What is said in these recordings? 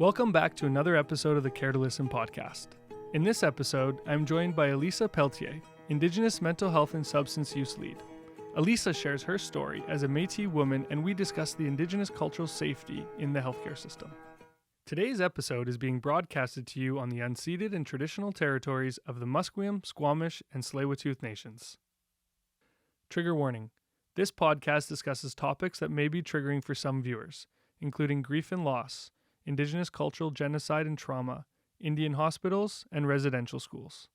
Welcome back to another episode of the Care2Listen podcast. In this episode, I'm joined by Alyssa Pelletier, Indigenous mental health and substance use lead. Alyssa shares her story as a Métis woman, and we discuss the Indigenous cultural safety in the healthcare system. Today's episode is being broadcasted to you on the unceded and traditional territories of the Musqueam, Squamish, and Tsleil-Waututh nations. Trigger warning. This podcast discusses topics that may be triggering for some viewers, including grief and loss, Indigenous cultural genocide and trauma, Indian hospitals, and residential schools.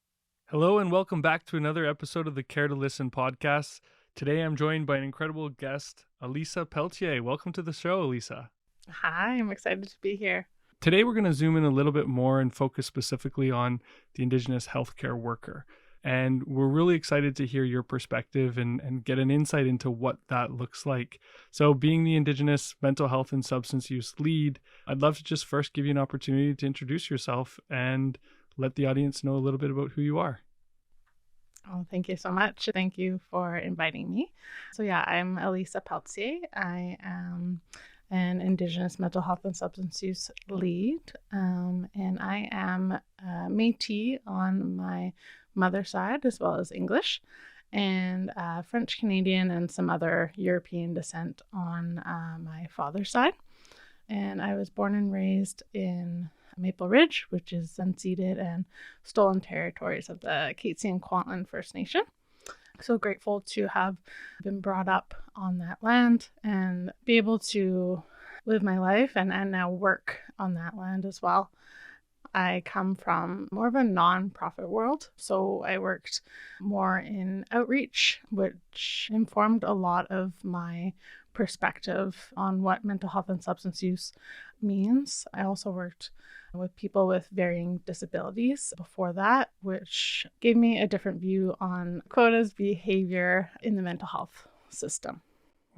Hello and welcome back to another episode of the Care2Listen podcast. Today I'm joined by an incredible guest, Alyssa Pelletier. Welcome to the show, Alyssa. Hi, I'm excited to be here. Today we're going to zoom in a little bit more and focus specifically on the Indigenous healthcare worker. And we're really excited to hear your perspective and get an insight into what that looks like. So being the Indigenous mental health and substance use lead, I'd love to just first give you an opportunity to introduce yourself and let the audience know a little bit about who you are. Oh, thank you so much. Thank you for inviting me. So I'm Alyssa Pelletier. I am an Indigenous mental health and substance use lead. And I am Métis on my mother's side, as well as English, and French Canadian and some other European descent on my father's side. And I was born and raised in Maple Ridge, which is unceded and stolen territories of the Métis and Kwantlen First Nation. So grateful to have been brought up on that land and be able to live my life and now work on that land as well. I come from more of a non-profit world, so I worked more in outreach, which informed a lot of my perspective on what mental health and substance use means. I also worked with people with varying disabilities before that, which gave me a different view on quotas behavior in the mental health system.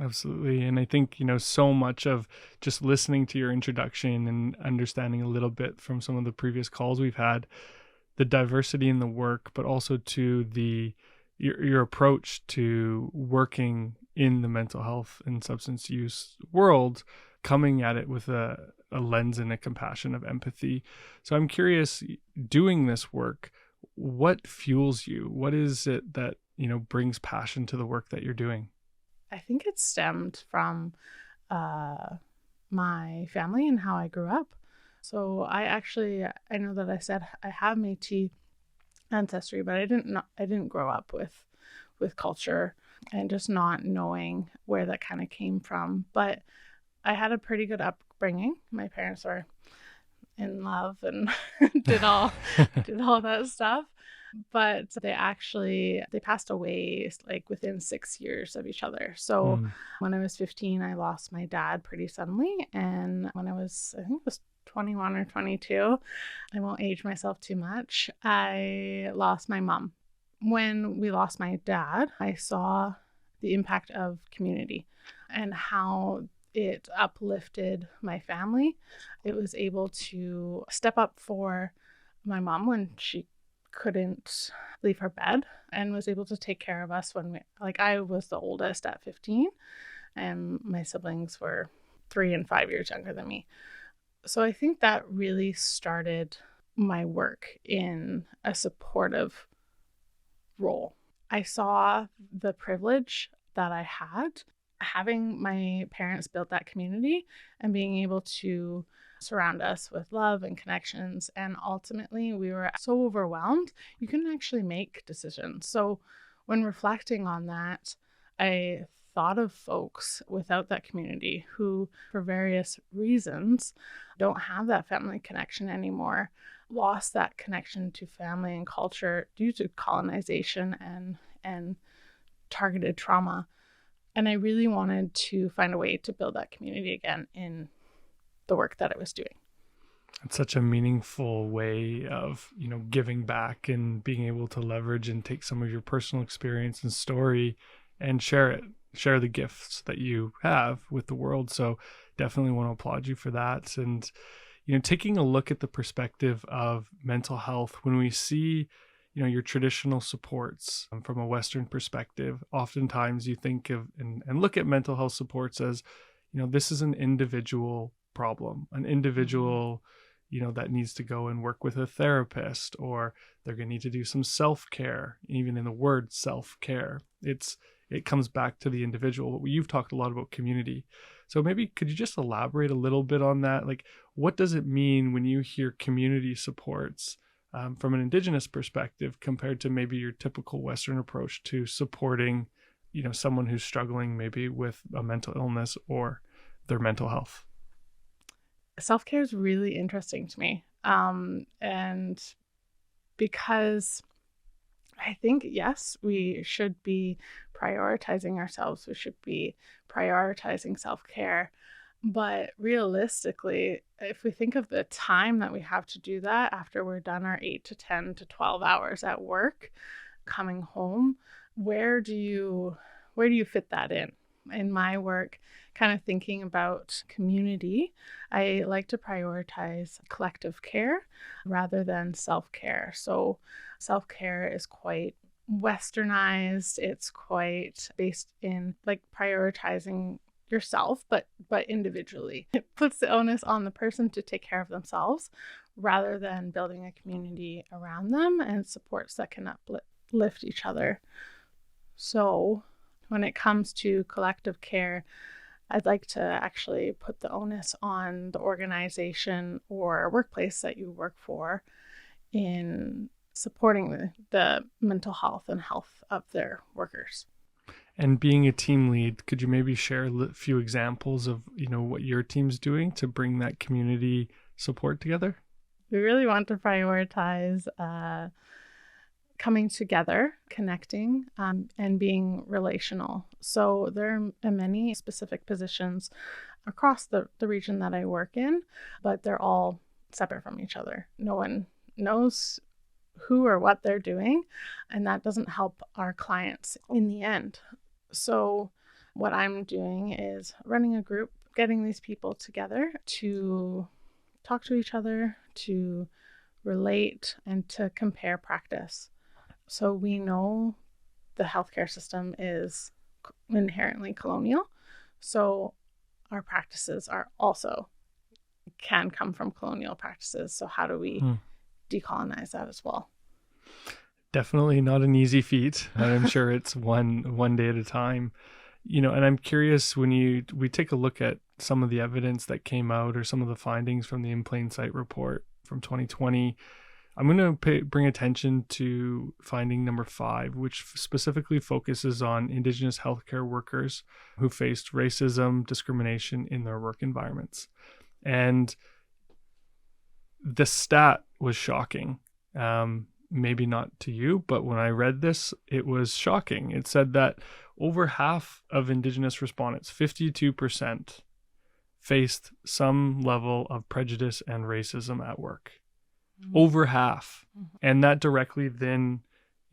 Absolutely. And I think, so much of just listening to your introduction and understanding a little bit from some of the previous calls we've had, the diversity in the work, but also to your approach to working in the mental health and substance use world, coming at it with a lens and a compassion of empathy. So I'm curious, doing this work, what fuels you? What is it that, brings passion to the work that you're doing? I think it stemmed from my family and how I grew up. So I know that I said I have Métis ancestry, but I didn't grow up with culture and just not knowing where that kind of came from. But I had a pretty good upbringing. My parents were in love and did all that stuff. But they passed away like within 6 years of each other. So when I was 15, I lost my dad pretty suddenly. And when I think it was 21 or 22, I won't age myself too much, I lost my mom. When we lost my dad, I saw the impact of community and how it uplifted my family. It was able to step up for my mom when she couldn't leave her bed and was able to take care of us when I was the oldest at 15 and my siblings were 3 and 5 years younger than me. So I think that really started my work in a supportive role. I saw the privilege that I had having my parents build that community and being able to surround us with love and connections. And ultimately, we were so overwhelmed, you couldn't actually make decisions. So when reflecting on that, I thought of folks without that community who, for various reasons, don't have that family connection anymore, lost that connection to family and culture due to colonization and targeted trauma. And I really wanted to find a way to build that community again in the work that I was doing. It's such a meaningful way of, giving back and being able to leverage and take some of your personal experience and story and share the gifts that you have with the world. So definitely want to applaud you for that. And, taking a look at the perspective of mental health, when we see, your traditional supports from a Western perspective, oftentimes you think of and look at mental health supports as, this is an individual problem, an individual that needs to go and work with a therapist, or they're going to need to do some self-care. Even in the word self-care, it comes back to the individual. You've talked a lot about community. So maybe could you just elaborate a little bit on that? Like, what does it mean when you hear community supports from an Indigenous perspective compared to maybe your typical Western approach to supporting, someone who's struggling maybe with a mental illness or their mental health? Self-care is really interesting to me. And because I think, yes, we should be prioritizing ourselves. We should be prioritizing self-care. But realistically, if we think of the time that we have to do that after we're done our 8 to 10 to 12 hours at work, coming home, where do you fit that in? In my work, kind of thinking about community, I like to prioritize collective care rather than self-care. So self-care is quite westernized. It's quite based in like prioritizing yourself, but individually. It puts the onus on the person to take care of themselves rather than building a community around them and supports that can uplift each other. So when it comes to collective care, I'd like to actually put the onus on the organization or workplace that you work for in supporting the mental health and health of their workers. And being a team lead, could you maybe share a few examples of, what your team's doing to bring that community support together? We really want to prioritize coming together, connecting, and being relational. So there are many specific positions across the region that I work in, but they're all separate from each other. No one knows who or what they're doing, and that doesn't help our clients in the end. So what I'm doing is running a group, getting these people together to talk to each other, to relate, and to compare practice. So we know the healthcare system is inherently colonial. So our practices can come from colonial practices. So how do we decolonize that as well? Definitely not an easy feat. And I'm sure it's one day at a time. And I'm curious, when we take a look at some of the evidence that came out or some of the findings from the In Plain Sight report from 2020, I'm going to bring attention to finding number 5, which specifically focuses on Indigenous healthcare workers who faced racism, discrimination in their work environments. And the stat was shocking. Maybe not to you, but when I read this, it was shocking. It said that over half of Indigenous respondents, 52%, faced some level of prejudice and racism at work. Mm-hmm. Over half. Mm-hmm. And that directly then,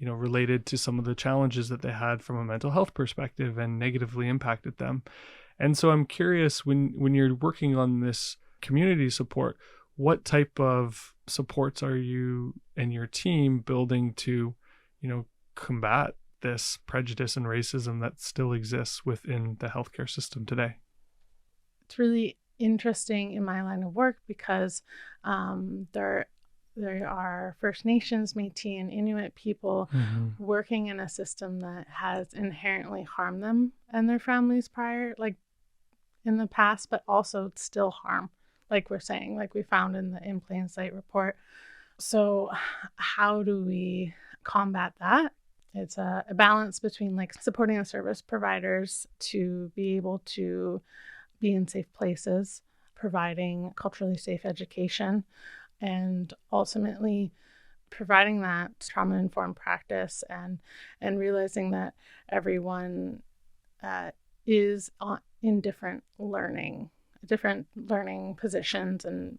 related to some of the challenges that they had from a mental health perspective and negatively impacted them. And so I'm curious, when you're working on this community support, what type of supports are you and your team building to, combat this prejudice and racism that still exists within the healthcare system today? It's really interesting in my line of work because there are First Nations, Métis, and Inuit people working in a system that has inherently harmed them and their families in the past, but also still harm. Like we're saying, like we found in the In Plain Sight report. So how do we combat that? It's a balance between supporting the service providers to be able to be in safe places, providing culturally safe education, and ultimately providing that trauma-informed practice and realizing that everyone is in different learning positions and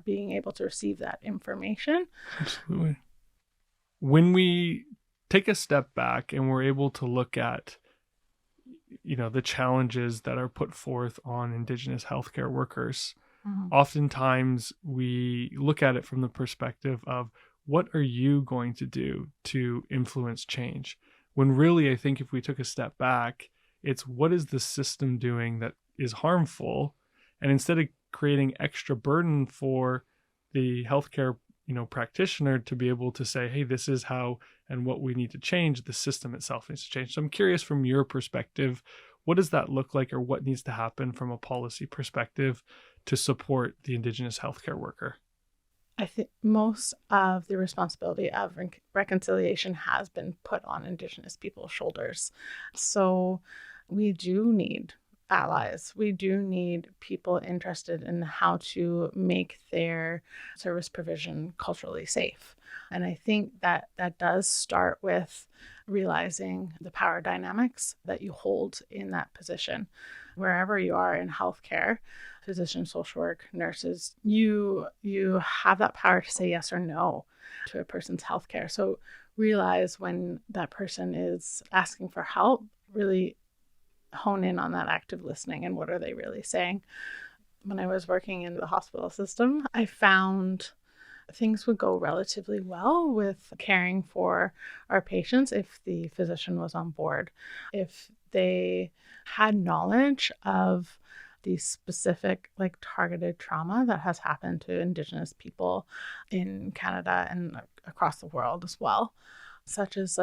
being able to receive that information. Absolutely. When we take a step back and we're able to look at, the challenges that are put forth on Indigenous healthcare workers, oftentimes we look at it from the perspective of, what are you going to do to influence change? When really, I think if we took a step back, it's what is the system doing that is harmful? And instead of creating extra burden for the healthcare, practitioner to be able to say, hey, this is how and what we need to change. The system itself needs to change. So I'm curious, from your perspective, what does that look like, or what needs to happen from a policy perspective to support the Indigenous healthcare worker? I think most of the responsibility of reconciliation has been put on Indigenous people's shoulders. So we do need allies. We do need people interested in how to make their service provision culturally safe. And I think that does start with realizing the power dynamics that you hold in that position. Wherever you are in healthcare, physicians, social work, nurses, you have that power to say yes or no to a person's healthcare. So realize when that person is asking for help, really hone in on that active listening and what are they really saying. When I was working in the hospital system, I found things would go relatively well with caring for our patients if the physician was on board, if they had knowledge of the specific targeted trauma that has happened to Indigenous people in Canada and across the world as well, such as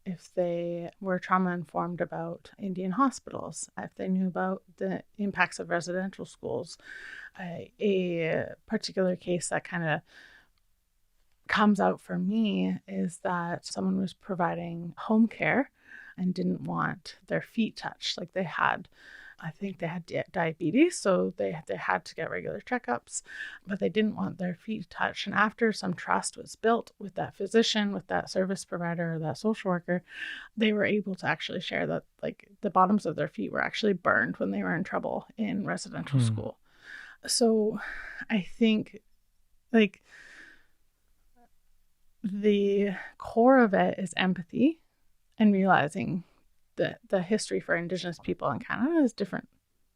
if they were trauma informed about Indian hospitals, if they knew about the impacts of residential schools. A particular case that kind of comes out for me is that someone was providing home care and didn't want their feet touched. I think they had diabetes, so they had to get regular checkups, but they didn't want their feet touched. And after some trust was built with that physician, with that service provider, or that social worker, they were able to actually share that the bottoms of their feet were actually burned when they were in trouble in residential school. So I think the core of it is empathy and realizing the history for Indigenous people in Canada is different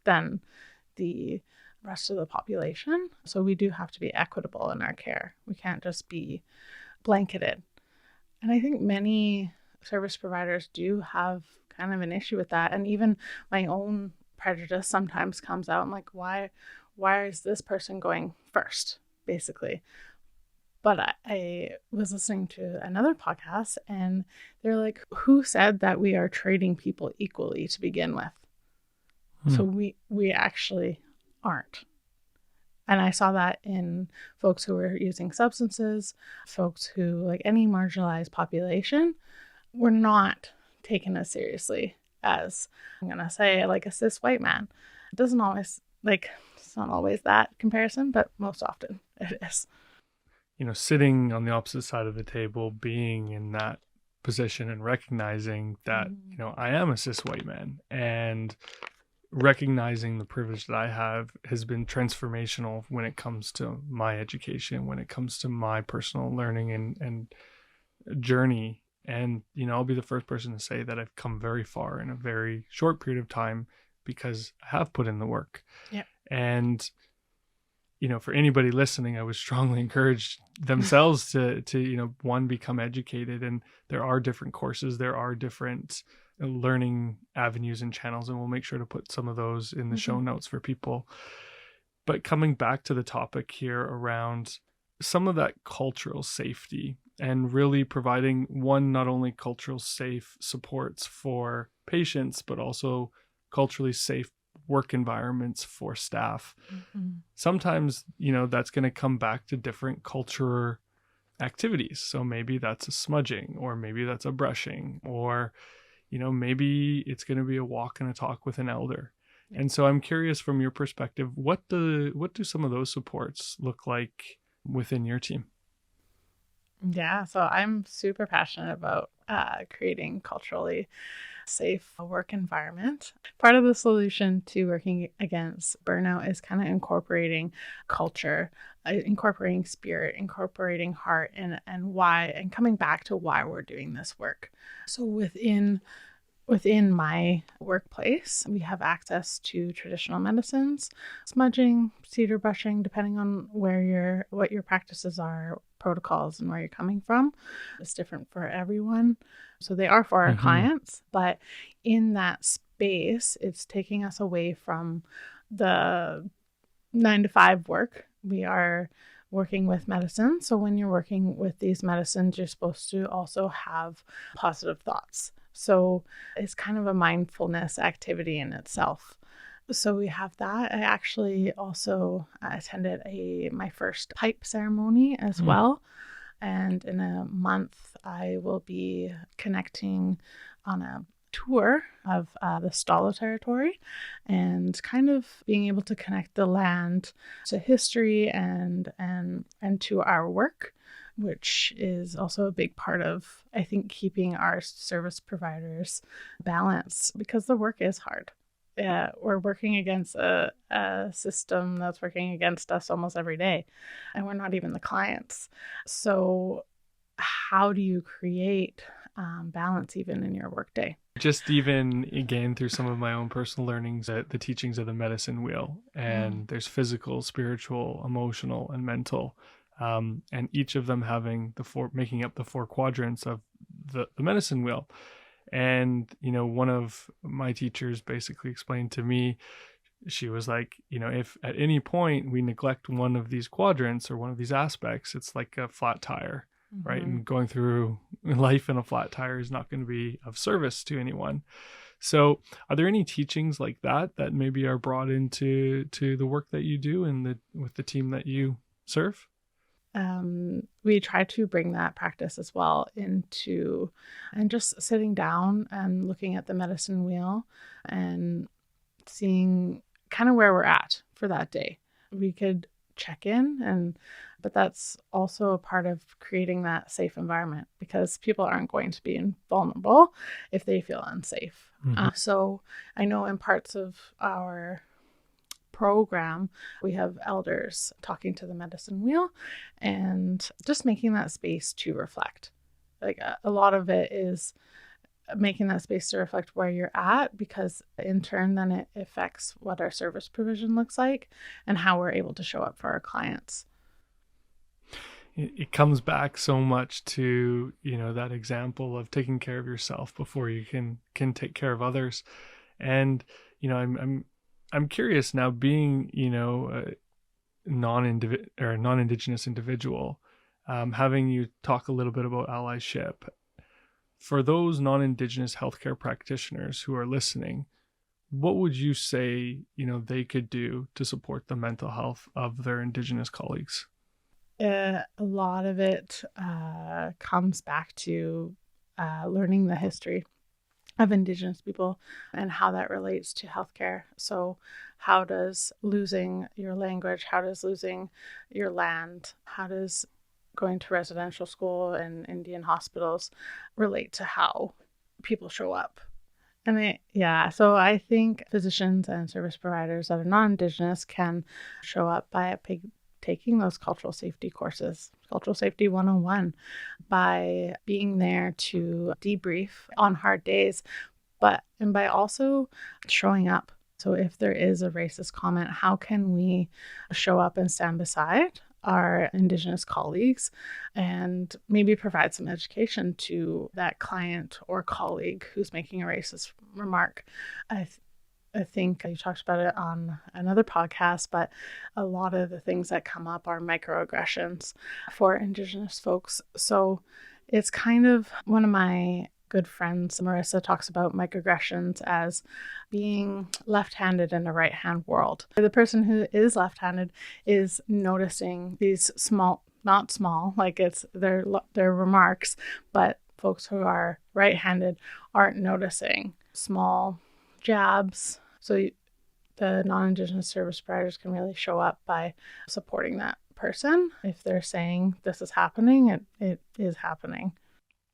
than the rest of the population. So we do have to be equitable in our care. We can't just be blanketed. And I think many service providers do have kind of an issue with that. And even my own prejudice sometimes comes out. I'm like, why is this person going first, basically? But I was listening to another podcast and they're like, who said that we are treating people equally to begin with? So we actually aren't. And I saw that in folks who were using substances, folks who, any marginalized population, were not taken as seriously as, I'm going to say, a cis white man. It doesn't always, it's not always that comparison, but most often it is. Sitting on the opposite side of the table, being in that position and recognizing that, I am a cis white man, and recognizing the privilege that I have has been transformational when it comes to my education, when it comes to my personal learning and journey. And, I'll be the first person to say that I've come very far in a very short period of time because I have put in the work. Yeah. And for anybody listening, I would strongly encourage themselves to one, become educated. And there are different courses, there are different learning avenues and channels, and we'll make sure to put some of those in the show notes for people. But coming back to the topic here around some of that cultural safety and really providing not only cultural safe supports for patients, but also culturally safe work environments for staff. Sometimes, that's going to come back to different culture activities. So maybe that's a smudging, or maybe that's a brushing, or, maybe it's going to be a walk and a talk with an elder. And so I'm curious, from your perspective, what do some of those supports look like within your team? Yeah, so I'm super passionate about creating culturally safe work environment. Part of the solution to working against burnout is kind of incorporating culture, incorporating spirit, incorporating heart, and why, and coming back to why we're doing this work. So within my workplace, we have access to traditional medicines, smudging, cedar brushing, depending on what your practices are, protocols, and where you're coming from. It's different for everyone. So they are for our clients, but in that space, it's taking us away from the 9-to-5 work. We are working with medicine. So when you're working with these medicines, you're supposed to also have positive thoughts. So it's kind of a mindfulness activity in itself. So we have that. I actually also attended my first pipe ceremony as well. And in a month, I will be connecting on a tour of the Stalo territory and kind of being able to connect the land to history and to our work, which is also a big part of, I think, keeping our service providers balanced, because the work is hard. We're working against a system that's working against us almost every day, and we're not even the clients. So how do you create balance even in your workday? Just even again through some of my own personal learnings, the teachings of the medicine wheel, and there's physical, spiritual, emotional, and mental, and each of them having making up the 4 quadrants of the medicine wheel. And one of my teachers basically explained to me, she was like, if at any point we neglect one of these quadrants or one of these aspects, it's like a flat tire. Right. And going through life in a flat tire is not going to be of service to anyone. So are there any teachings like that maybe are brought into the work that you do and with the team that you serve? We try to bring that practice as well into, and just sitting down and looking at the medicine wheel and seeing kind of where we're at for that day. We could check in, but that's also a part of creating that safe environment, because people aren't going to be vulnerable if they feel unsafe. So I know in parts of our program, we have elders talking to the medicine wheel and just making that space to reflect. Like a lot of it is making that space to reflect where you're at, because in turn then it affects what our service provision looks like and how we're able to show up for our clients. It comes back so much to that example of taking care of yourself before you can take care of others. And I'm curious now, being a non-Indigenous individual, having you talk a little bit about allyship. For those non-Indigenous healthcare practitioners who are listening, what would you say, they could do to support the mental health of their Indigenous colleagues? A lot of it comes back to learning the history of Indigenous people and how that relates to healthcare. So how does losing your language, how does losing your land, how does going to residential school and Indian hospitals relate to how people show up? So I think physicians and service providers that are non-Indigenous can show up by taking those cultural safety courses, Cultural Safety 101, by being there to debrief on hard days, and by also showing up. So if there is a racist comment, how can we show up and stand beside our Indigenous colleagues and maybe provide some education to that client or colleague who's making a racist remark? I think you talked about it on another podcast, but a lot of the things that come up are microaggressions for Indigenous folks. So it's kind of, one of my good friends, Marissa, talks about microaggressions as being left-handed in a right-hand world. The person who is left-handed is noticing these not small, like it's their remarks, but folks who are right-handed aren't noticing small jabs. So the non-Indigenous service providers can really show up by supporting that person. If they're saying this is happening, it is happening.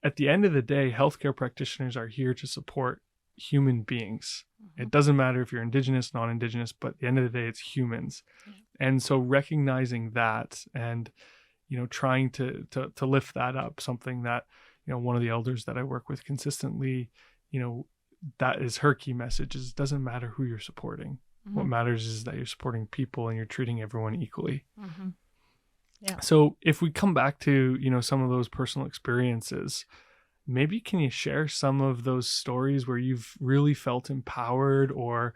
At the end of the day, healthcare practitioners are here to support human beings. It doesn't matter if you're Indigenous, non-Indigenous, but at the end of the day, it's humans. And so recognizing that and, trying to lift that up, something that, one of the elders that I work with consistently, that is her key message, is it doesn't matter who you're supporting. What matters is that you're supporting people and you're treating everyone equally. Yeah. So if we come back to, some of those personal experiences, maybe can you share some of those stories where you've really felt empowered, or,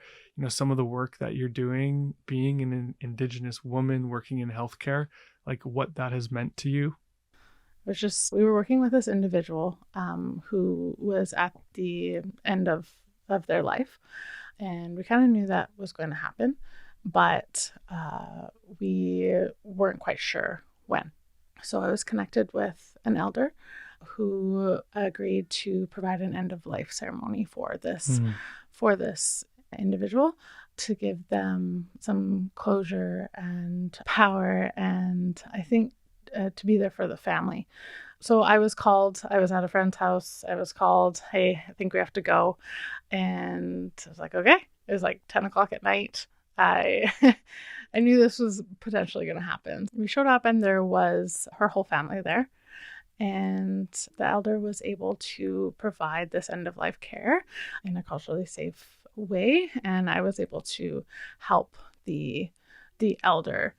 some of the work that you're doing, being an Indigenous woman working in healthcare, like what that has meant to you? It was just, we were working with this individual who was at the end of their life. And we kind of knew that was going to happen, but we weren't quite sure when. So I was connected with an elder who agreed to provide an end of life ceremony for this individual, to give them some closure and power, and I think to be there for the family. So I was at a friend's house. I was called, hey, I think we have to go. And I was like, okay. It was like 10 o'clock at night. I I knew this was potentially going to happen. We showed up and there was her whole family there. And the elder was able to provide this end of life care in a culturally safe way. And I was able to help the elder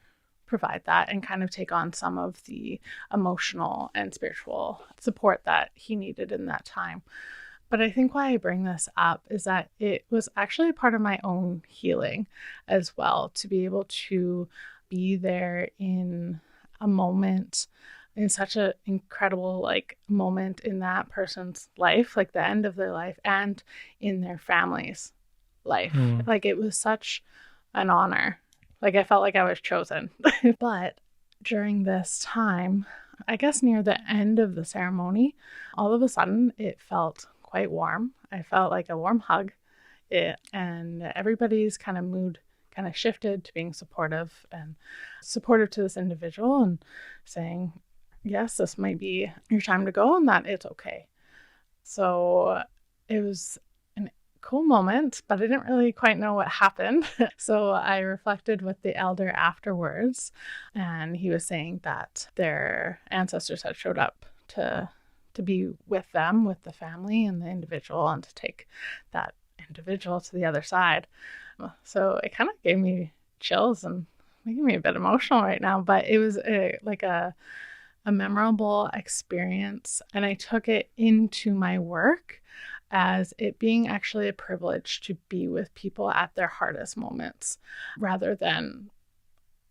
provide that and kind of take on some of the emotional and spiritual support that he needed in that time. But I think why I bring this up is that it was actually a part of my own healing as well, to be able to be there in a moment, in such an incredible moment in that person's life, like the end of their life, and in their family's life. Like, it was such an honor. Like, I felt like I was chosen. But during this time, I guess near the end of the ceremony, all of a sudden it felt quite warm. I felt like a warm hug. And everybody's kind of mood kind of shifted to being supportive to this individual and saying, yes, this might be your time to go and that it's okay. So it was a cool moment, but I didn't really quite know what happened. So I reflected with the elder afterwards, and he was saying that their ancestors had showed up to be with them, with the family and the individual, and to take that individual to the other side. So it kind of gave me chills and making me a bit emotional right now, but it was a memorable experience, and I took it into my work as it being actually a privilege to be with people at their hardest moments, rather than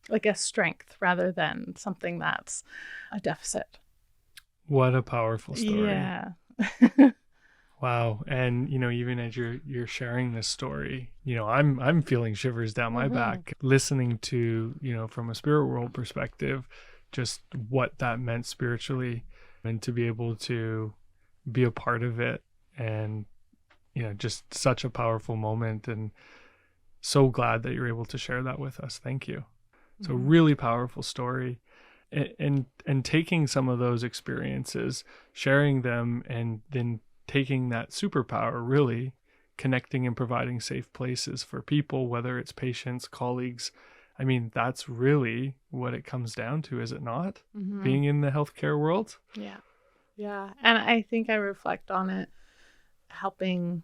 like a strength, rather than something that's a deficit. What a powerful story. Yeah. Wow. And, even as you're sharing this story, I'm feeling shivers down my back, listening to, from a spirit world perspective, just what that meant spiritually, and to be able to be a part of it. And, just such a powerful moment, and so glad that you're able to share that with us. Thank you. So really powerful story. And taking some of those experiences, sharing them, and then taking that superpower, really connecting and providing safe places for people, whether it's patients, colleagues. I mean, that's really what it comes down to, is it not? Being in the healthcare world. Yeah. And I think I reflect on it helping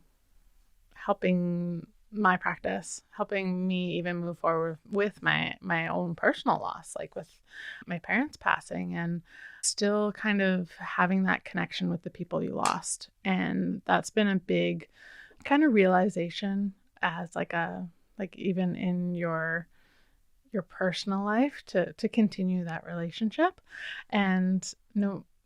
my practice, helping me even move forward with my own personal loss, like with my parents passing, and still kind of having that connection with the people you lost. And that's been a big kind of realization, as even in your personal life, to continue that relationship. And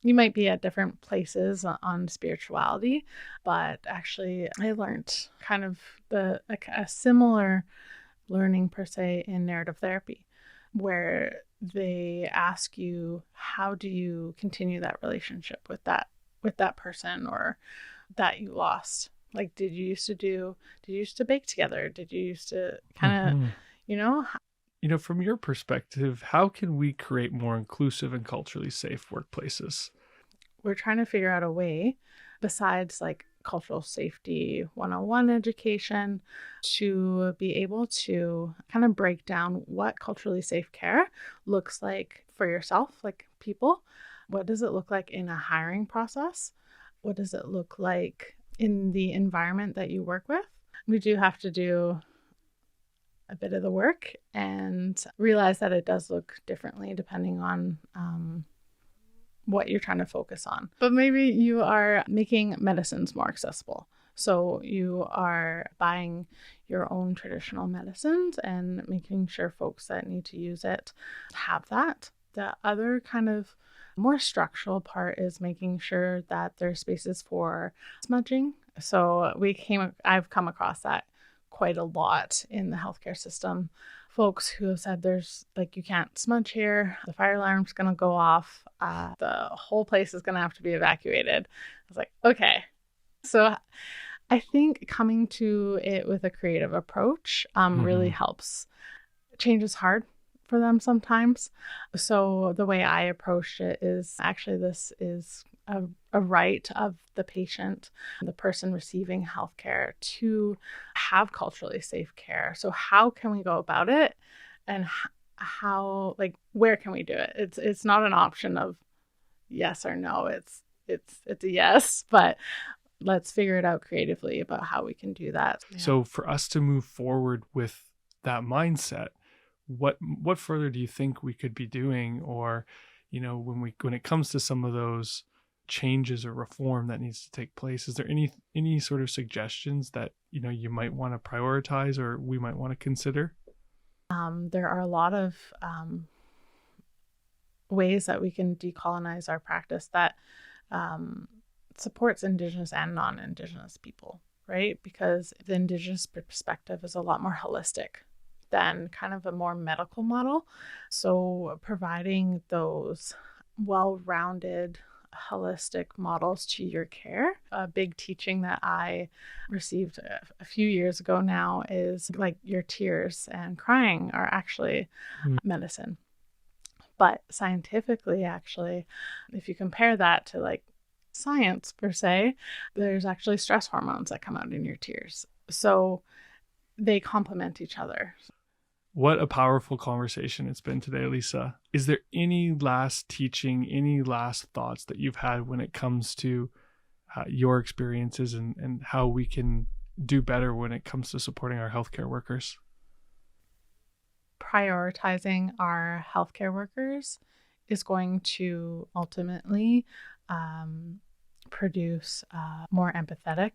you might be at different places on spirituality, but actually I learned kind of a similar learning per se in narrative therapy, where they ask you, how do you continue that relationship with that person or that you lost? Like, did you used to bake together? Did you used to kind of, from your perspective, how can we create more inclusive and culturally safe workplaces? We're trying to figure out a way, besides like cultural safety 101 education, to be able to kind of break down what culturally safe care looks like for yourself, like people. What does it look like in a hiring process? What does it look like in the environment that you work with? We do have to do a bit of the work and realize that it does look differently depending on what you're trying to focus on. But maybe you are making medicines more accessible. So you are buying your own traditional medicines and making sure folks that need to use it have that. The other kind of more structural part is making sure that there's spaces for smudging. So I've come across that quite a lot in the healthcare system. Folks who have said there's like, you can't smudge here, the fire alarm's going to go off, the whole place is going to have to be evacuated. I was like, okay. So I think coming to it with a creative approach really helps. Change is hard for them sometimes. So the way I approached it is actually this is a right of the patient, the person receiving healthcare, to have culturally safe care. So how can we go about it, and how, like, where can we do it? It's not an option of yes or no. It's a yes, but let's figure it out creatively about how we can do that. Yeah. So for us to move forward with that mindset, what further do you think we could be doing? Or, when it comes to some of those changes or reform that needs to take place, is there any sort of suggestions that you might want to prioritize or we might want to consider? There are a lot of ways that we can decolonize our practice that supports Indigenous and non-Indigenous people, right? Because the Indigenous perspective is a lot more holistic than kind of a more medical model. So providing those well-rounded, holistic models to your care. A big teaching that I received a few years ago now is like your tears and crying are actually medicine. But scientifically, actually, if you compare that to like science per se, there's actually stress hormones that come out in your tears. So they complement each other. What a powerful conversation it's been today, Alyssa. Is there any last teaching, any last thoughts that you've had when it comes to your experiences and how we can do better when it comes to supporting our healthcare workers? Prioritizing our healthcare workers is going to ultimately produce more empathetic,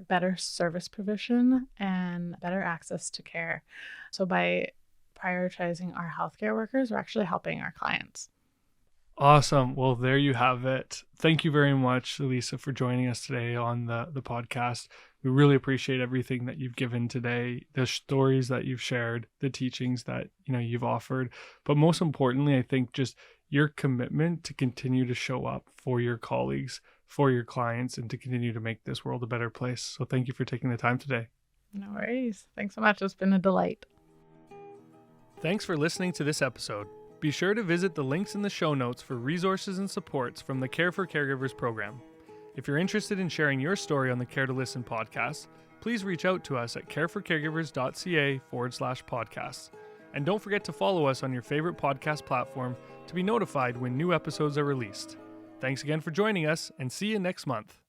better service provision, and better access to care. So by prioritizing our healthcare workers, we're actually helping our clients. Awesome. Well, there you have it. Thank you very much, Alyssa, for joining us today on the podcast. We really appreciate everything that you've given today, the stories that you've shared, the teachings that you've offered, but most importantly, I think just your commitment to continue to show up for your colleagues, for your clients, and to continue to make this world a better place. So thank you for taking the time today. No worries. Thanks so much. It's been a delight. Thanks for listening to this episode. Be sure to visit the links in the show notes for resources and supports from the Care for Caregivers program. If you're interested in sharing your story on the Care2Listen podcast, please reach out to us at careforcaregivers.ca/podcasts. And don't forget to follow us on your favorite podcast platform to be notified when new episodes are released. Thanks again for joining us, and see you next month.